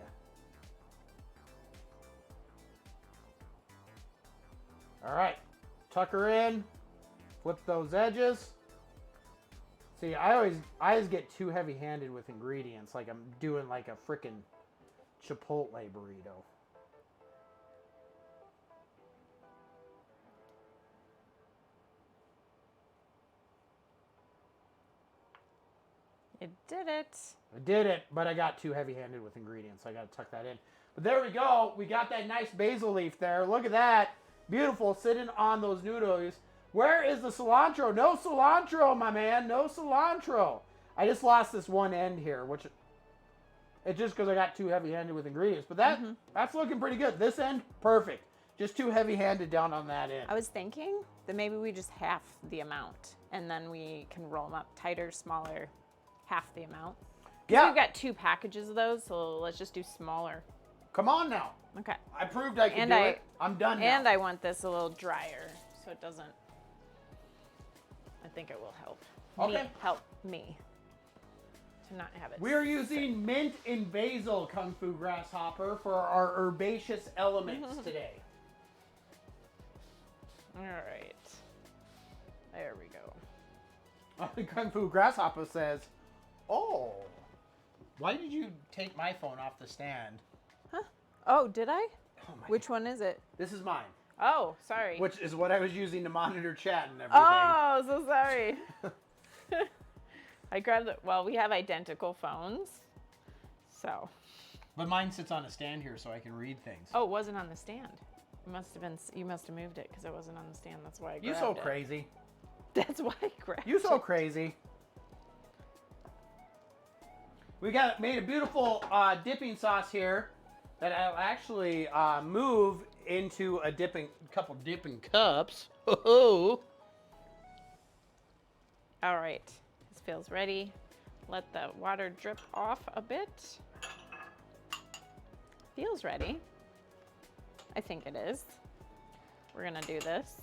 All right. Tuck her in. Flip those edges. See, I always get too heavy-handed with ingredients, like I'm doing like a frickin' Chipotle burrito. You did it. I did it, but I got too heavy-handed with ingredients. I got to tuck that in. But there we go. We got that nice basil leaf there. Look at that. Beautiful, sitting on those noodles. Where is the cilantro? No cilantro, my man. No cilantro. I just lost this one end here, which it's just because I got too heavy-handed with ingredients. But that's looking pretty good. This end, perfect. Just too heavy-handed down on that end. I was thinking that maybe we just half the amount, and then we can roll them up tighter, smaller, half the amount. Yeah. We've got 2 packages of those, so let's just do smaller. Come on now. Okay. I proved I could do it. I'm done now. And I want this a little drier, so it doesn't. I think it will help. Okay. Help me to not have it. We're using mint and basil, Kung Fu Grasshopper, for our herbaceous elements today. All right. There we go. Kung Fu Grasshopper says, "Oh, why did you take my phone off the stand?" Huh? Oh, did I? Oh my Which one is it? This is mine, Oh, sorry. which is what I was using to monitor chat and everything. Oh, so sorry. I grabbed it. Well, we have identical phones. So. But mine sits on a stand here so I can read things. Oh, it wasn't on the stand. It must have been. You must have moved it because it wasn't on the stand. That's why I grabbed You so it. crazy. That's why I grabbed You so it. crazy. We made a beautiful dipping sauce here that I'll actually move into a couple dipping cups. Oh. All right. This feels ready. Let the water drip off a bit. Feels ready. I think it is. We're gonna do this.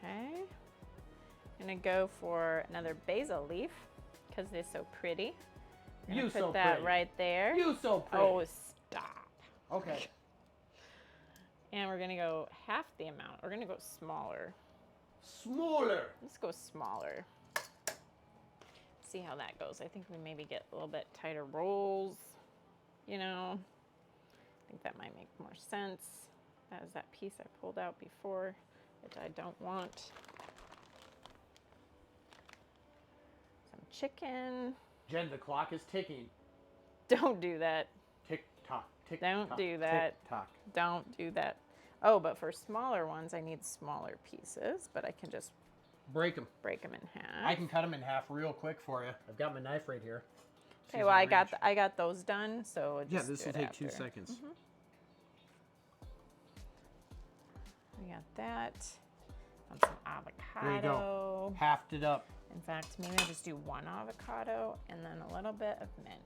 Okay. I'm gonna go for another basil leaf because they're so pretty. I'm gonna You put so that pretty. right there. You so pretty. Oh, stop. Okay. And we're gonna go half the amount. We're gonna go smaller. Smaller. Let's go smaller. See how that goes. I think we maybe get a little bit tighter rolls. You know, I think that might make more sense. That is that piece I pulled out before, which I don't want. Some chicken. Jen, the clock is ticking. Don't do that. Tick tock. Tick Don't tock. do that. Tick tock. Don't do that. Oh, but for smaller ones, I need smaller pieces, but I can just Break them. break them in half. I can cut them in half real quick for you. I've got my knife right here. Okay, well, I got those done, so Yeah, just this do will it take 2 after. seconds. We got that. Want some avocado. There you go. Halved it up. In fact, maybe I'll just do 1 avocado and then a little bit of mint.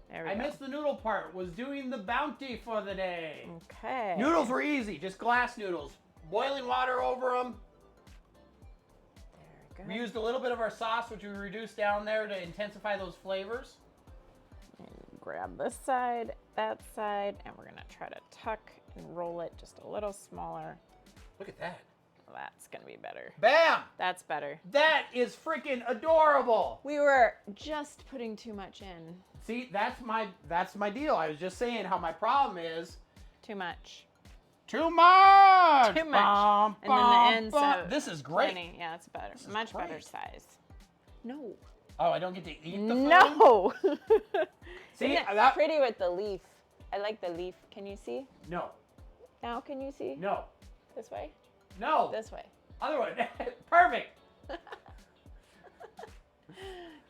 There we I go. missed the noodle part. Was doing the bounty for the day. Okay. Noodles were easy, just glass noodles. Boiling water over them. There We we go. used a little bit of our sauce, which we reduced down there to intensify those flavors. And grab this side, that side, and we're gonna try to tuck and roll it just a little smaller. Look at that. That's gonna be better. Bam! That's better. That is freaking adorable. We were just putting too much in. See, that's my deal. I was just saying how my problem is Too much. too much. Too much. Bum, And then the bum, ends bum. of This is great. plenty. Yeah, it's better. is Much better great. size. No. Oh, I don't get to eat the food? No. See, Isn't it that pretty with the leaf? I like the leaf. Can you see? No. Now can you see? No. This way? No. This way. Other one. Perfect. See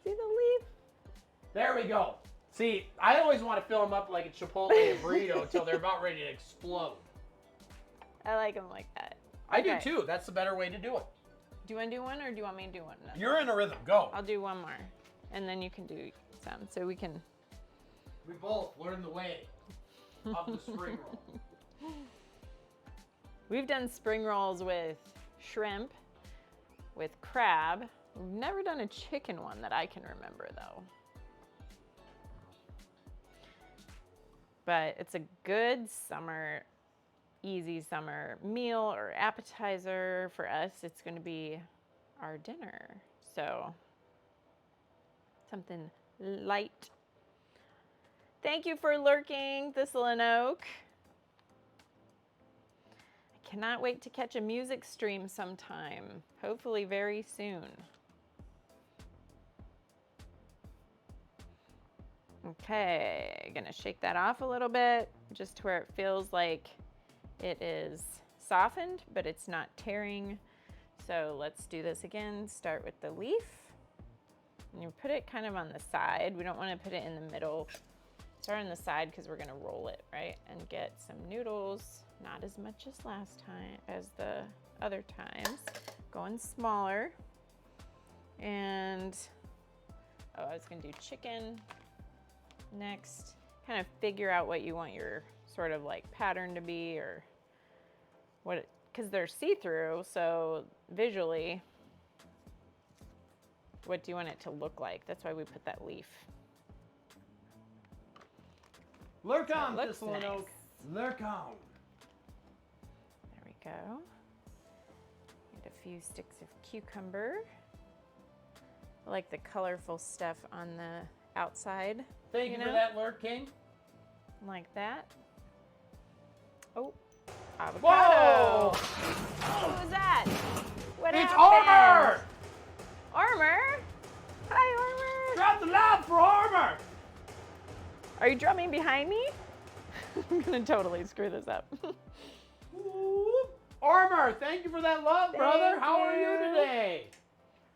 the leaf? There we go. See, I always want to fill them up like a Chipotle and burrito until they're about ready to explode. I like them like that. I do Okay. too. That's the better way to do it. Do you want to do one or do you want me to do one? You're in a rhythm. Go. I'll do one more. And then you can do some. So we can. We both learn the way of the spring roll. We've done spring rolls with shrimp, with crab. We've never done a chicken one that I can remember though. But it's a good summer, easy summer meal or appetizer. For us, it's going to be our dinner. So something light. Thank you for lurking, Thistle and Oak. I cannot wait to catch a music stream sometime, hopefully very soon. Okay, gonna shake that off a little bit, just to where it feels like it is softened, but it's not tearing. So let's do this again. Start with the leaf. And you put it kind of on the side. We don't want to put it in the middle. Start on the side because we're gonna roll it, right? And get some noodles, not as much as last time, as the other times. Going smaller. And, oh, I was gonna do chicken next. Kind of figure out what you want your sort of like pattern to be, or what, because they're see-through, so visually, what do you want it to look like? That's why we put that leaf. Lurk on, looks Thistle and nice. Oak. Lurk on. There we go. Get a few sticks of cucumber. I like the colorful stuff on the outside. Thank you You for know? that, Lurk King. Like that. Oh, Whoa! avocado. Who's that? What It's happened? Armor! Armor? Hi, Armor. Drop the love for Armor! Are you drumming behind me? I'm gonna totally screw this up. Whoop. Armor, thank you for that love, brother. Thank How are you you. today?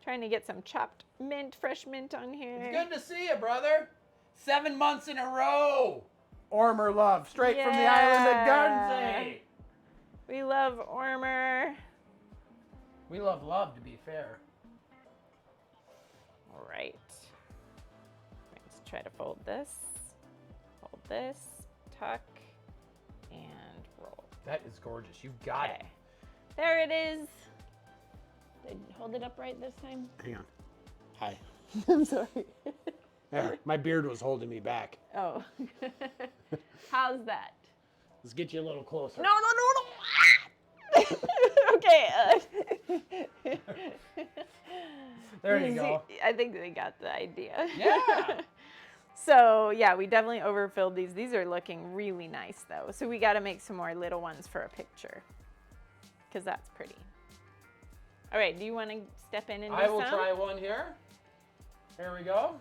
Trying to get some chopped mint, fresh mint on here. It's good to see you, brother. 7 months in a row. Armor love, straight from the island of Guernsey. We love Armor. We love love, to be fair. All right. Let's try to fold this, tuck, and roll. That is gorgeous. You've got Okay. There it is. Did I hold it up right this time? it. Hang on. Hi. I'm sorry. There, my beard was holding me back. Oh. How's that? Let's get you a little closer. No. Okay. There you go. I think they got the idea. Yeah. So yeah, we definitely overfilled these. These are looking really nice though. So we got to make some more little ones for a picture, because that's pretty. All right, do you want to step in and do I will some? try one here. Here we go.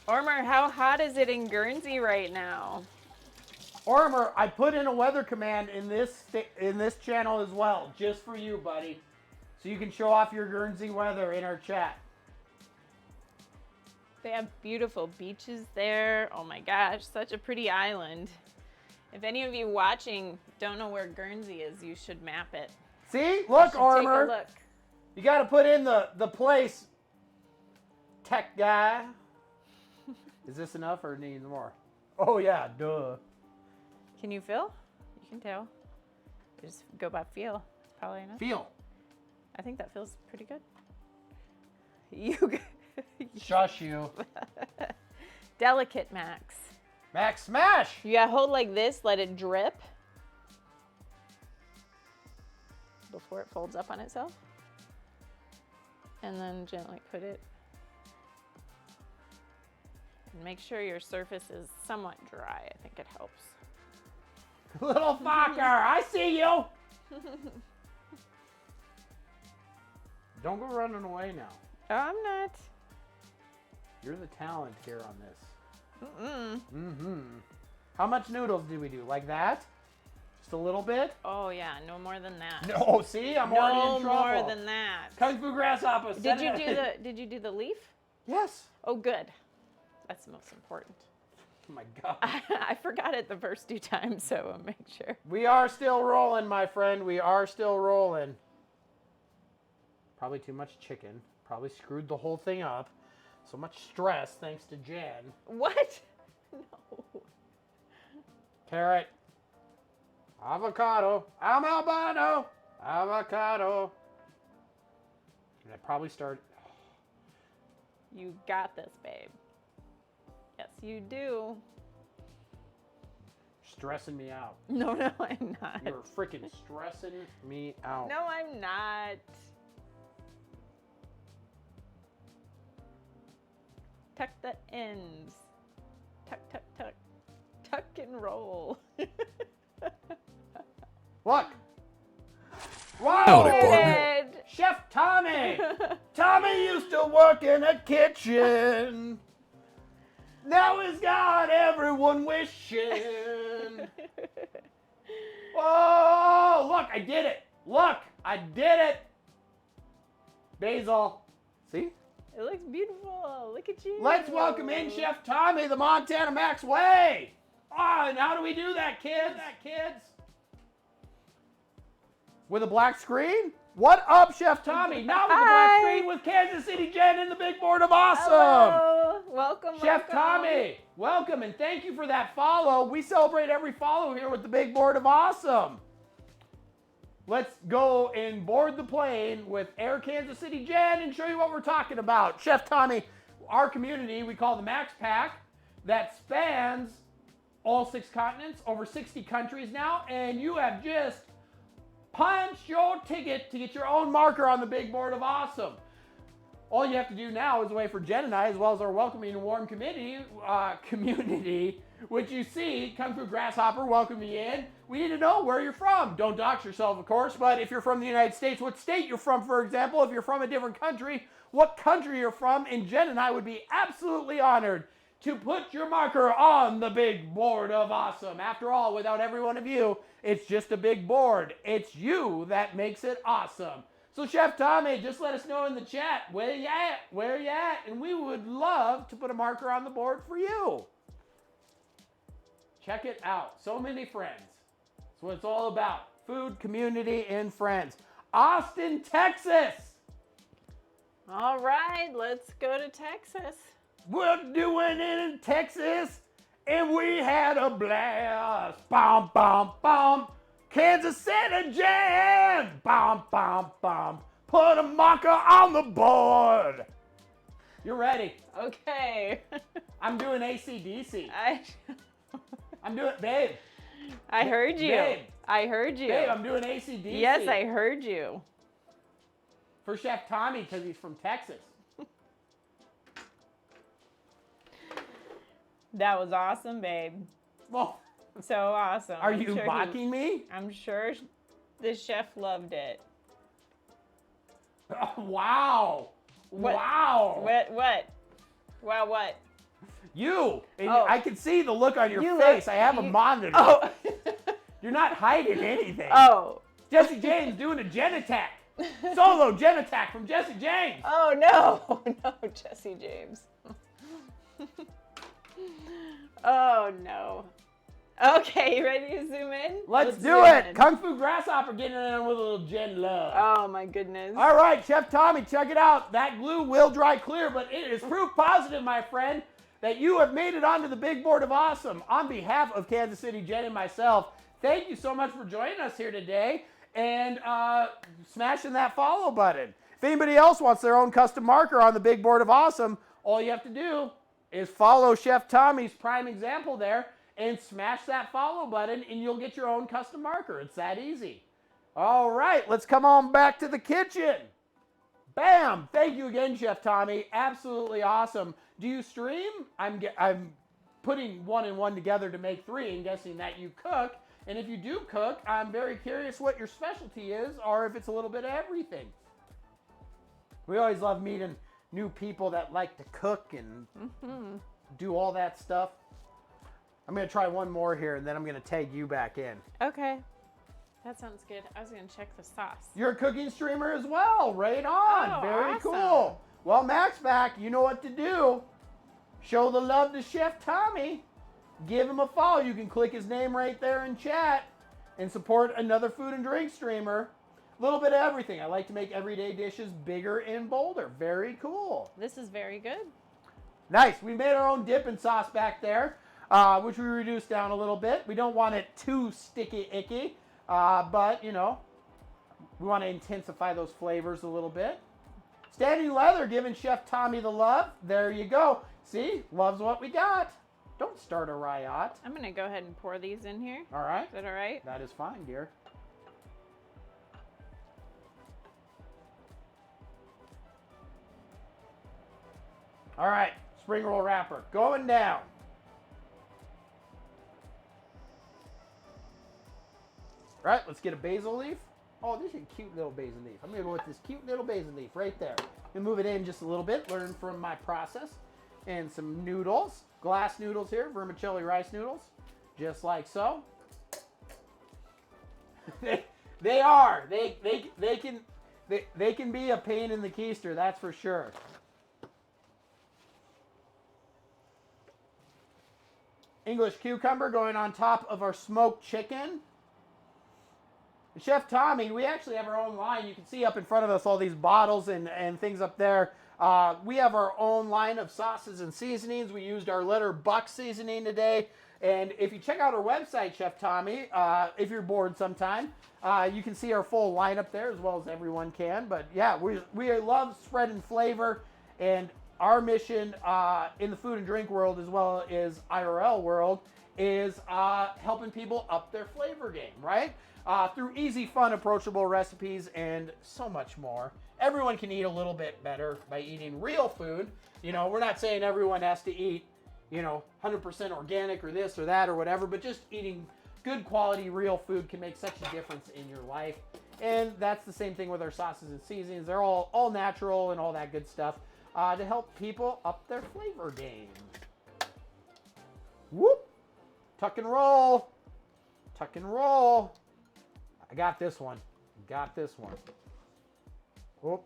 Armor, how hot is it in Guernsey right now? Armor, I put in a weather command in this channel as well, just for you, buddy. So you can show off your Guernsey weather in our chat. They have beautiful beaches there. Oh my gosh, such a pretty island. If any of you watching don't know where Guernsey is, you should map it. See? You Look, should Armor. Take a look. You got to put in the place, tech guy. Is this enough or needs more? Oh, yeah, duh. Can you feel? You can tell. Just go by feel. It's probably enough. Feel. I think that feels pretty good. You Shush you. delicate, Max. Max, smash! You gotta hold like this, let it drip before it folds up on itself. And then gently put it. And make sure your surface is somewhat dry. I think it helps. Little fucker, I see you! Don't go running away now. Oh, I'm not. You're the talent here on this. Mm-mm. Mm-hmm. How much noodles do we do? Like that? Just a little bit? Oh yeah, no more than that. No, see? I'm already No in trouble. more than that. Kung Fu Grasshopper. Did you do the leaf? Yes. Oh, good. That's the most important. Oh my God. I forgot it the first 2 times, so I'll make sure. We are still rolling, my friend. We are still rolling. Probably too much chicken. Probably screwed the whole thing up. So much stress thanks to Jen. What? No. Carrot. Avocado. I'm albino. Avocado. And I probably start. You got this, babe. Yes, you do. Stressing me out. No, I'm not. You're freaking stressing me out. No, I'm not. Tuck the ends. Tuck, tuck, tuck. Tuck and roll. Look. Whoa! Howdy, partner. Good. Chef Tommy. Tommy used to work in a kitchen. Now he's got everyone wishing. Oh, look, I did it. Look, I did it. Basil. See? It looks beautiful. Look at you. Let's welcome in Chef Tommy, the Montana Max way. Oh, and how do we do that, kids? With a black screen? What up, Chef Tommy? Not with a black Hi. screen, with Kansas City Jen and the big board of awesome. Hello. Welcome, Chef welcome. Tommy, welcome and thank you for that follow. We celebrate every follow here with the big board of awesome. Let's go and board the plane with Air Kansas City Jen and show you what we're talking about. Chef Tommy, our community we call the Max Pack that spans all 6 continents, over 60 countries now, and you have just punched your ticket to get your own marker on the big board of awesome. All you have to do now is wait for Jen and I, as well as our welcoming and warm community, which you see, Kung Fu Grasshopper welcoming you in. We need to know where you're from. Don't dox yourself, of course, but if you're from the United States, what state you're from, for example. If you're from a different country, what country you're from, and Jen and I would be absolutely honored to put your marker on the big board of awesome. After all, without every one of you, it's just a big board. It's you that makes it awesome. So Chef Tommy, just let us know in the chat where you at, and we would love to put a marker on the board for you. Check it out. So many friends. That's what it's all about. Food, community, and friends. Austin, Texas. All right, let's go to Texas. We're doing it in Texas, and we had a blast. Bum, bum, bum. Kansas City Jen. Bum, bum, bum. Put a marker on the board. You're ready. Okay. I'm doing AC/DC. I I'm doing, babe. heard you. Babe. I heard you. Babe, I'm doing AC/DC. Yes, I heard you. For Chef Tommy, because he's from Texas. That was awesome, babe. Well, So awesome. are I'm you sure mocking me? I'm sure the chef loved it. Oh, wow. What? Wow. What? Wow, what? You. And Oh. I can see the look on your You face. look- I have a you- monitor. Oh. You're not hiding anything. Oh. Jesse James doing a Jen attack. Solo Jen attack from Jesse James. Oh no. No, Jesse James. Oh no. Okay, you ready to zoom in? Let's do zoom it. in. Kung Fu Grasshopper getting in with a little Jen love. Oh my goodness. All right, Chef Tommy, check it out. That glue will dry clear, but it is proof positive, my friend, that you have made it onto the big board of awesome. On behalf of Kansas City Jen and myself, thank you so much for joining us here today. and smashing that follow button. If anybody else wants their own custom marker on the big board of awesome, all you have to do is follow Chef Tommy's prime example there and smash that follow button, and you'll get your own custom marker. It's that easy. All right, let's come on back to the kitchen. Bam! Thank you again, Chef Tommy. Absolutely awesome. Do you stream? I'm putting 1 and 1 together to make 3 and guessing that you cook. And if you do cook, I'm very curious what your specialty is, or if it's a little bit of everything. We always love meeting new people that like to cook and do all that stuff. I'm going to try one more here, and then I'm going to tag you back in. Okay. That sounds good. I was going to check the sauce. You're a cooking streamer as well. Right on. Oh, Very awesome. cool. Well, Max back. You know what to do. Show the love to Chef Tommy. Give him a follow. You can click his name right there in chat and support another food and drink streamer. A little bit of everything. I like to make everyday dishes bigger and bolder. Very cool. This is very good. Nice. We made our own dipping sauce back there, which we reduced down a little bit. We don't want it too sticky icky, but, you know, we want to intensify those flavors a little bit. Standing Leather giving Chef Tommy the love. There you go. See? Loves what we got. Don't start a riot. I'm going to go ahead and pour these in here. All right. Is that all right? That is fine, dear. All right. Spring roll wrapper going down. All right, let's get a basil leaf. Oh, this is a cute little basil leaf. I'm going to go with this cute little basil leaf right there. And move it in just a little bit, learn from my process. And some noodles, glass noodles here, vermicelli rice noodles, just like so. They are. They can be a pain in the keister, that's for sure. English cucumber going on top of our smoked chicken. Chef Tommy, we actually have our own line. You can see up in front of us all these bottles and things up there. We have our own line of sauces and seasonings. We used our Letter Buck seasoning today. And if you check out our website, Chef Tommy, if you're bored sometime, you can see our full lineup there as well as everyone can. But yeah, we love spreading flavor. And our mission in the food and drink world as well as IRL world is helping people up their flavor game, right? Through easy, fun, approachable recipes and so much more. Everyone can eat a little bit better by eating real food. You know, we're not saying everyone has to eat, 100% organic or this or that or whatever, but just eating good quality real food can make such a difference in your life. And that's the same thing with our sauces and seasonings. They're all natural and all that good stuff to help people up their flavor game. Whoop! Tuck and roll. Tuck and roll. I got this one. Got this one. Whoop.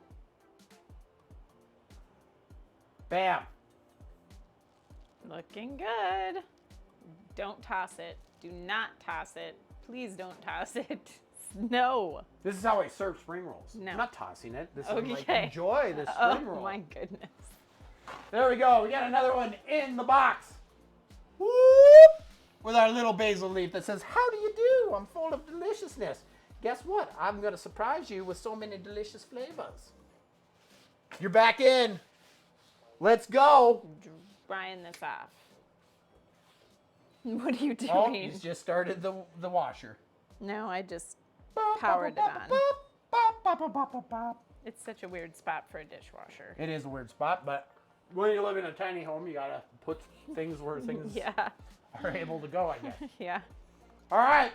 Bam. Looking good. Don't toss it. Do not toss it. Please don't toss it. No. This is how I serve spring rolls. No. I'm not tossing it. This is Okay. like, enjoy this Oh spring roll. my goodness. There we go. We got another one in the box. Whoop! With our little basil leaf that says, "How do you do? I'm full of deliciousness." Guess what? I'm going to surprise you with so many delicious flavors. You're back in. Let's go. Drying this off. What are you doing? Oh, he's just started the washer. No, I just powered it on. It's such a weird spot for a dishwasher. It is a weird spot, but when you live in a tiny home, you got to put things where things Yeah. are able to go, I guess. Yeah. All right.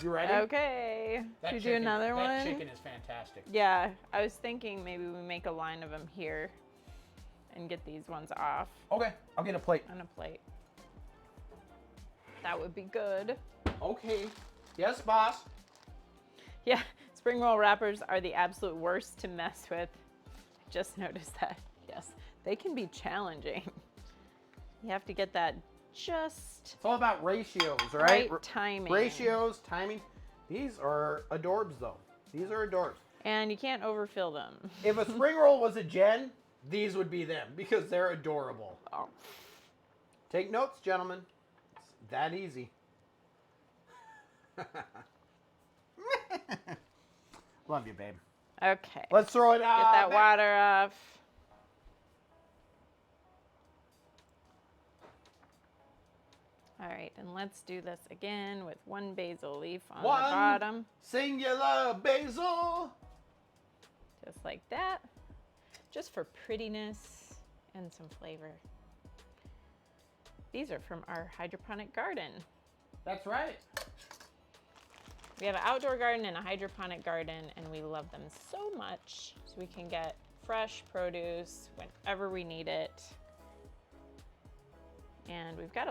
You ready? Okay. Should we do another one? That chicken is fantastic. Yeah. I was thinking maybe we make a line of them here and get these ones off Okay, I'll get a plate. on a plate. That would be good. Okay. Yes, boss. Yeah. Spring roll wrappers are the absolute worst to mess with. I just noticed that. Yes. They can be challenging. You have to get that just It's all about ratios, right, right? timing. Ratios, timing. These are adorbs, though. These are adorbs. And you can't overfill them. If a spring roll was a gen, these would be them because they're adorable. Oh. Take notes, gentlemen. It's that easy. Love you, babe. Okay. Let's throw it out. Get that water off. All right, and let's do this again with one basil leaf on the bottom. Singular basil. Just like that. Just for prettiness and some flavor. These are from our hydroponic garden. That's right. We have an outdoor garden and a hydroponic garden, and we love them so much. So we can get fresh produce whenever we need it. And we've got